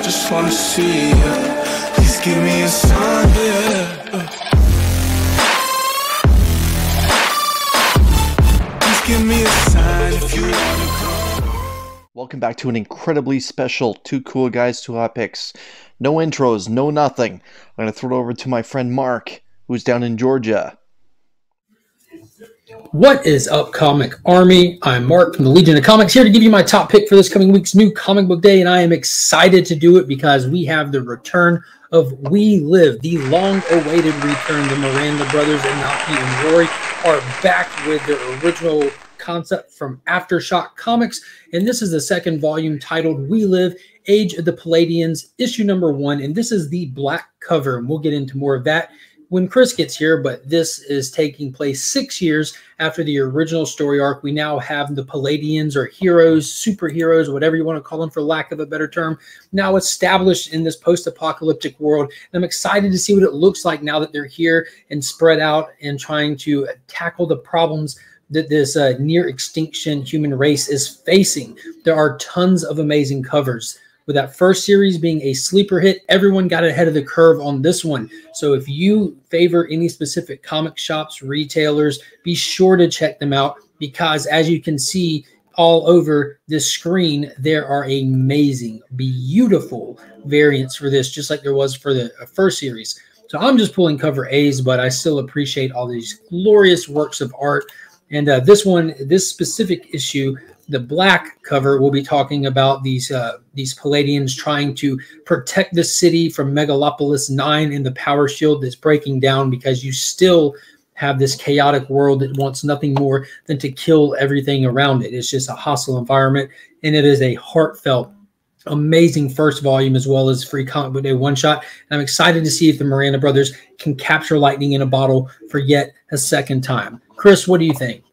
just wanna see ya. Please give me a sign, yeah. Please give me a sign if you wanna come. Welcome back to an incredibly special Two Cool Guys, Two Hot Picks. No intros, no nothing. I'm going to throw it over to my friend Mark, who's down in Georgia. What is up, Comic Army? I'm Mark from the Legion of Comics, here to give you my top pick for this coming week's new comic book day, and I am excited to do it because we have the return of We Live, the long-awaited return. The Miranda brothers and Naoki and Rory are back with their original concept from Aftershock Comics, and this is the second volume titled We Live, Age of the Palladians, issue number 1, and this is the black cover, and we'll get into more of that when Chris gets here, but this is taking place 6 years after the original story arc. We now have the Palladians, or heroes, superheroes, whatever you want to call them for lack of a better term, now established in this post-apocalyptic world. And I'm excited to see what it looks like now that they're here and spread out and trying to tackle the problems that this near extinction human race is facing. There are tons of amazing covers. With that first series being a sleeper hit, everyone got ahead of the curve on this one. So if you favor any specific comic shops, retailers, be sure to check them out, because as you can see all over this screen, there are amazing, beautiful variants for this, just like there was for the first series. So I'm just pulling cover A's, but I still appreciate all these glorious works of art. And this specific issue, the black cover, will be talking about these Palladians trying to protect the city from Megalopolis 9 and the power shield that's breaking down, because you still have this chaotic world that wants nothing more than to kill everything around it. It's just a hostile environment, and it is a heartfelt, amazing first volume, as well as free comic book day one-shot. And I'm excited to see if the Miranda brothers can capture lightning in a bottle for yet a second time. Chris, what do you think?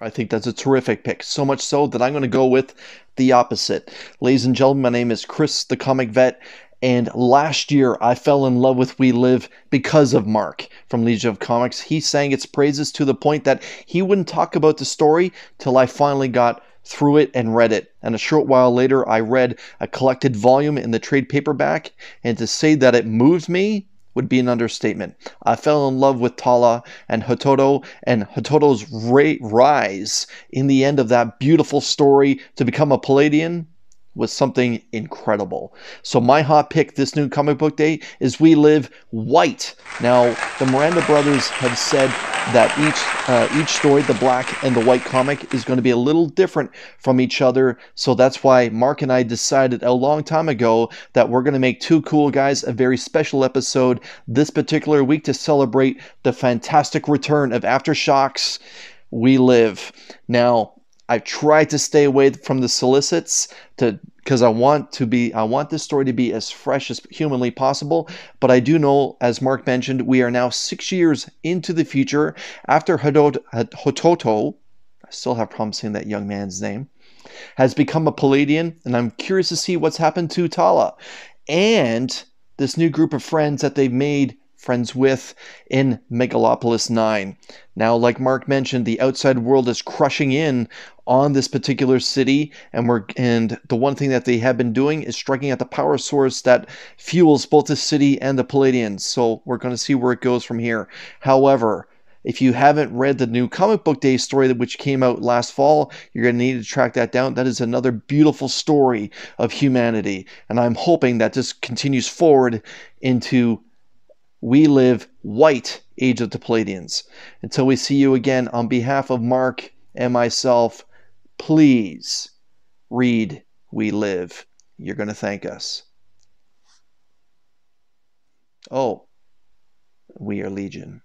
I think that's a terrific pick, so much so that I'm going to go with the opposite. Ladies and gentlemen, my name is Chris, the Comic Vet, and last year I fell in love with We Live because of Mark from Legion of Comics. He sang its praises to the point that he wouldn't talk about the story till I finally got through it and read it. And a short while later, I read a collected volume in the trade paperback, and to say that it moved me would be an understatement. I fell in love with Tala and Hototo, and Hototo's rise in the end of that beautiful story to become a Palladian was something incredible. So my hot pick this new comic book day is We Live White. Now, the Miranda brothers have said that each story, the black and the white comic, is going to be a little different from each other. So that's why Mark and I decided a long time ago that we're going to make Two Cool Guys a very special episode this particular week to celebrate the fantastic return of Aftershocks We Live. Now, I've tried to stay away from the solicits because I want this story to be as fresh as humanly possible. But I do know, as Mark mentioned, we are now 6 years into the future after Hototo, I still have problems saying that young man's name, has become a Palladian, and I'm curious to see what's happened to Tala and this new group of friends that they've made friends with in Megalopolis 9. Now, like Mark mentioned, the outside world is crushing in on this particular city, and the one thing that they have been doing is striking at the power source that fuels both the city and the Palladians. So we're going to see where it goes from here. However, if you haven't read the new Comic Book Day story which came out last fall, you're going to need to track that down. That is another beautiful story of humanity, and I'm hoping that this continues forward into We Live White, Age of the Palladians. Until we see you again, on behalf of Mark and myself, please read We Live. You're going to thank us. Oh, we are Legion.